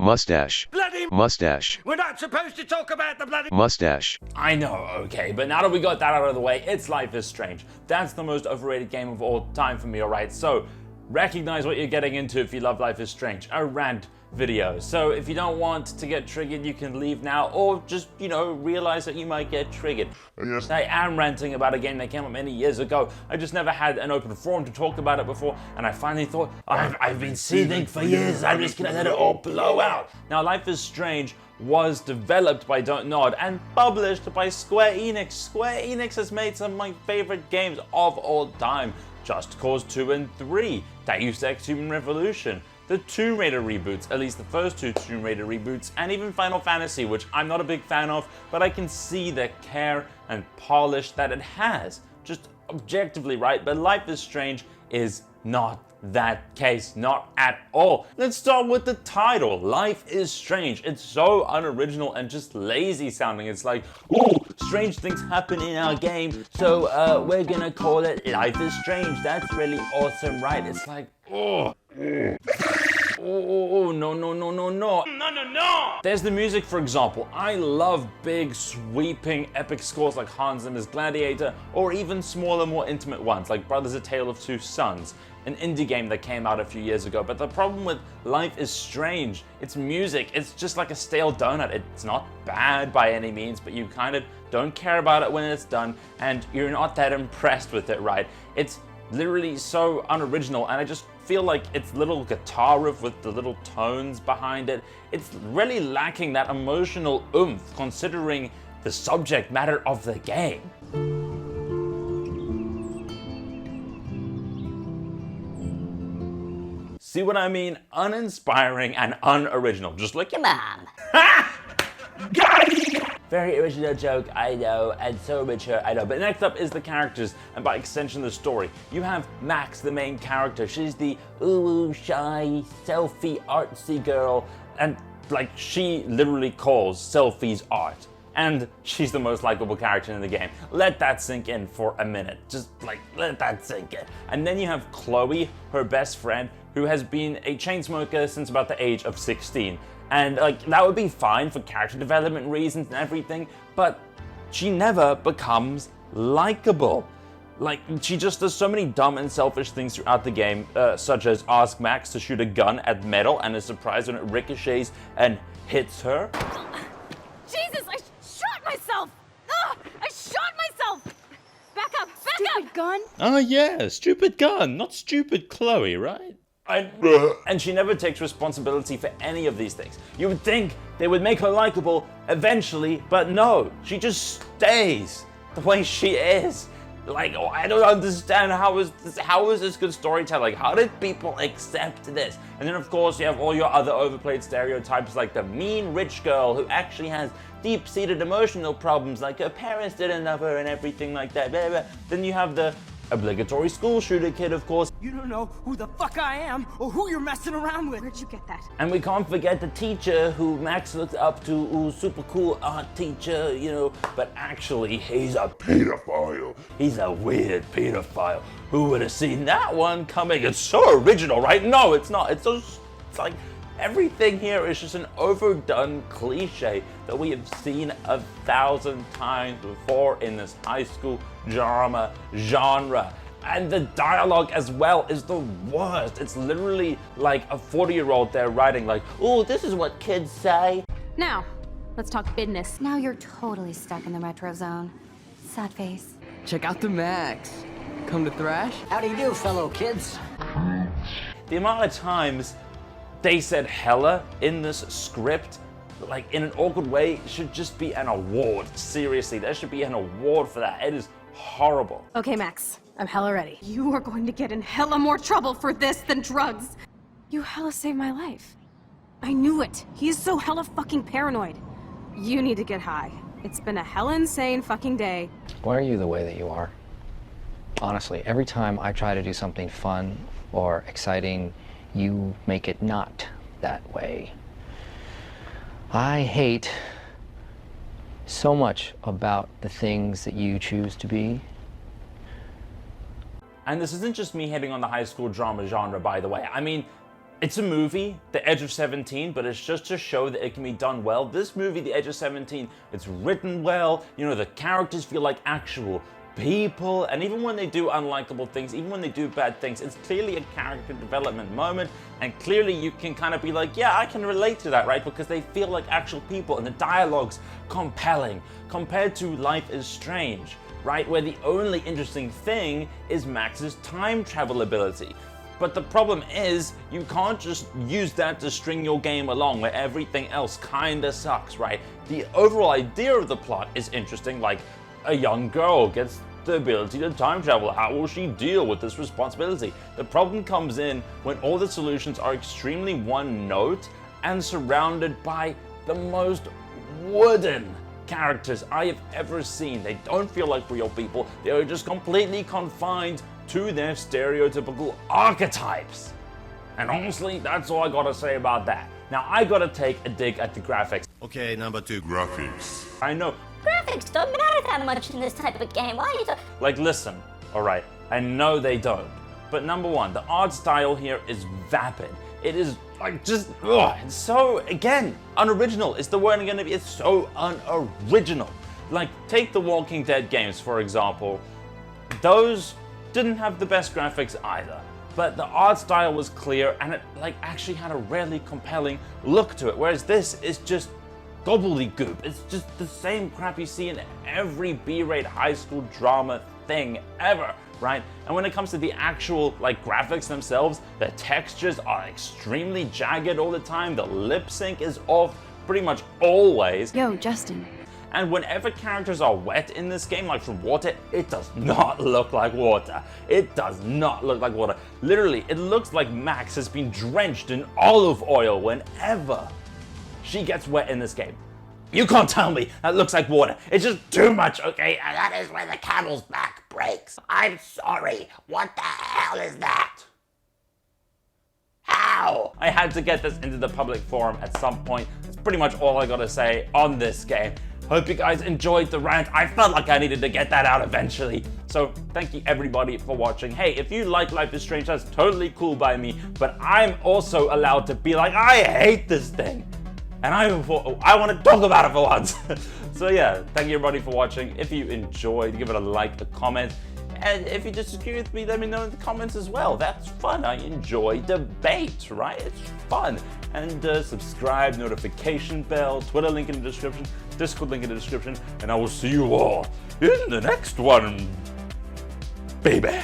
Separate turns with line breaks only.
Mustache.
Bloody
Mustache.
We're not supposed to talk about the bloody
Mustache.
I know, okay, but now that we got that out of the way, it's Life is Strange. That's the most overrated game of all time for me, alright? So, recognize what you're getting into if you love Life is Strange. A rant video. So if you don't want to get triggered, you can leave now, or just, realize that you might get triggered. Yes. I am ranting about a game that came out many years ago. I just never had an open forum to talk about it before, and I finally thought, I've been seething for years, I'm just gonna let it all blow out. Now, Life is Strange was developed by Dontnod and published by Square Enix. Square Enix has made some of my favorite games of all time. Just Cause 2 and 3, Deus Ex Human Revolution, the Tomb Raider reboots, at least the first two Tomb Raider reboots, and even Final Fantasy, which I'm not a big fan of, but I can see the care and polish that it has. Just objectively, right? But Life is Strange is not that case, not at all. Let's start with the title, Life is Strange. It's so unoriginal and just lazy sounding. It's like, ooh, strange things happen in our game, so we're gonna call it Life is Strange. That's really awesome, right? It's like, oh, no. There's the music, for example. I love big, sweeping, epic scores like Hans Zimmer's Gladiator, or even smaller, more intimate ones like Brothers: A Tale of Two Sons, an indie game that came out a few years ago. But the problem with Life is Strange, it's music. It's just like a stale donut. It's not bad by any means, but you kind of don't care about it when it's done, and you're not that impressed with it, right? It's literally so unoriginal, and I just feel like its little guitar riff with the little tones behind it, it's really lacking that emotional oomph considering the subject matter of the game. See what I mean? Uninspiring and unoriginal, just like your mom. Very original joke, I know, and so mature, I know. But next up is the characters, and by extension the story. You have Max, the main character. She's the ooh, shy, selfie, artsy girl, and like she literally calls selfies art. And she's the most likable character in the game. Let that sink in for a minute. Just like, let that sink in. And then you have Chloe, her best friend, who has been a chain smoker since about the age of 16. And like, that would be fine for character development reasons and everything, but she never becomes likable. Like, she just does so many dumb and selfish things throughout the game, such as ask Max to shoot a gun at metal and is surprised when it ricochets and hits her.
Jesus, I shot myself! Ugh, I shot myself! Back up, back up! Stupid gun?
Oh yeah, stupid gun, not stupid Chloe, right? And she never takes responsibility for any of these things. You would think they would make her likable eventually, but no, she just stays the way she is. Like, oh, I don't understand how is this good storytelling? How did people accept this? And then of course you have all your other overplayed stereotypes like the mean rich girl who actually has deep-seated emotional problems, like her parents didn't love her and everything like that. Blah, blah. Then you have the obligatory school shooter kid, of course.
You don't know who the fuck I am or who you're messing around with.
Where'd you get that?
And we can't forget the teacher who Max looks up to, ooh, super cool art teacher, but actually he's a pedophile. He's a weird pedophile. Who would have seen that one coming? It's so original, right? No, it's not. It's like everything here is just an overdone cliche that we have seen 1,000 times before in this high school drama genre. And the dialogue as well is the worst. It's literally like a 40-year-old there writing like, oh, this is what kids say.
Now, let's talk business.
Now you're totally stuck in the retro zone. Sad face.
Check out the Max. Come to thrash?
How do you do, fellow kids?
The amount of times they said hella in this script, like in an awkward way, should just be an award. Seriously, there should be an award for that. It is horrible.
Okay, Max, I'm hella ready. You are going to get in hella more trouble for this than drugs. You hella saved my life. I knew it. He is so hella fucking paranoid. You need to get high. It's been a hella insane fucking day.
Why are you the way that you are? Honestly, every time I try to do something fun or exciting, you make it not that way. I hate so much about the things that you choose to be.
And this isn't just me hitting on the high school drama genre, by the way. I mean, It's a movie, The Edge of 17, but it's just to show that it can be done well. This movie, The Edge of 17, it's written well, you know, the characters feel like actual people, and even when they do unlikable things, even when they do bad things, it's clearly a character development moment, and clearly you can kind of be like, yeah, I can relate to that, right? Because they feel like actual people, and the dialogue's compelling, compared to Life is Strange, right? Where the only interesting thing is Max's time travel ability. But the problem is, you can't just use that to string your game along where everything else kinda sucks, right? The overall idea of the plot is interesting, like a young girl gets the ability to time travel. How will she deal with this responsibility? The problem comes in when all the solutions are extremely one note and surrounded by the most wooden characters I have ever seen. They don't feel like real people. They are just completely confined to their stereotypical archetypes. And honestly, that's all I gotta say about that. Now I gotta take a dig at the graphics.
Okay, number 2, graphics.
I know,
Graphics don't matter that much in this type of game. Why are you
like listen, alright, I know they don't. But number one, the art style here is vapid. It is like just, it's so, again, unoriginal. It's the word I'm gonna be, it's so unoriginal. Like, take the Walking Dead games, for example. Those didn't have the best graphics either, but the art style was clear and it like actually had a really compelling look to it, whereas this is just gobbledygook. It's just the same crap you see in every B-rate high school drama thing ever, right? And when it comes to the actual like graphics themselves, the textures are extremely jagged all the time, the lip sync is off pretty much always.
Yo, Justin.
And whenever characters are wet in this game, like from water, it does not look like water. It does not look like water. Literally, it looks like Max has been drenched in olive oil whenever she gets wet in this game. You can't tell me that looks like water. It's just too much, okay?
And that is where the camel's back breaks. I'm sorry. What the hell is that? How?
I had to get this into the public forum at some point. That's pretty much all I gotta say on this game. Hope you guys enjoyed the rant. I felt like I needed to get that out eventually. So thank you everybody for watching. Hey, if you like Life is Strange, that's totally cool by me, but I'm also allowed to be like, I hate this thing. And I want to talk about it for once. So yeah, thank you everybody for watching. If you enjoyed, give it a like, a comment. And if you disagree with me, let me know in the comments as well. That's fun. I enjoy debate, right? It's fun. And subscribe, notification bell, Twitter link in the description, Discord link in the description, and I will see you all in the next one, baby.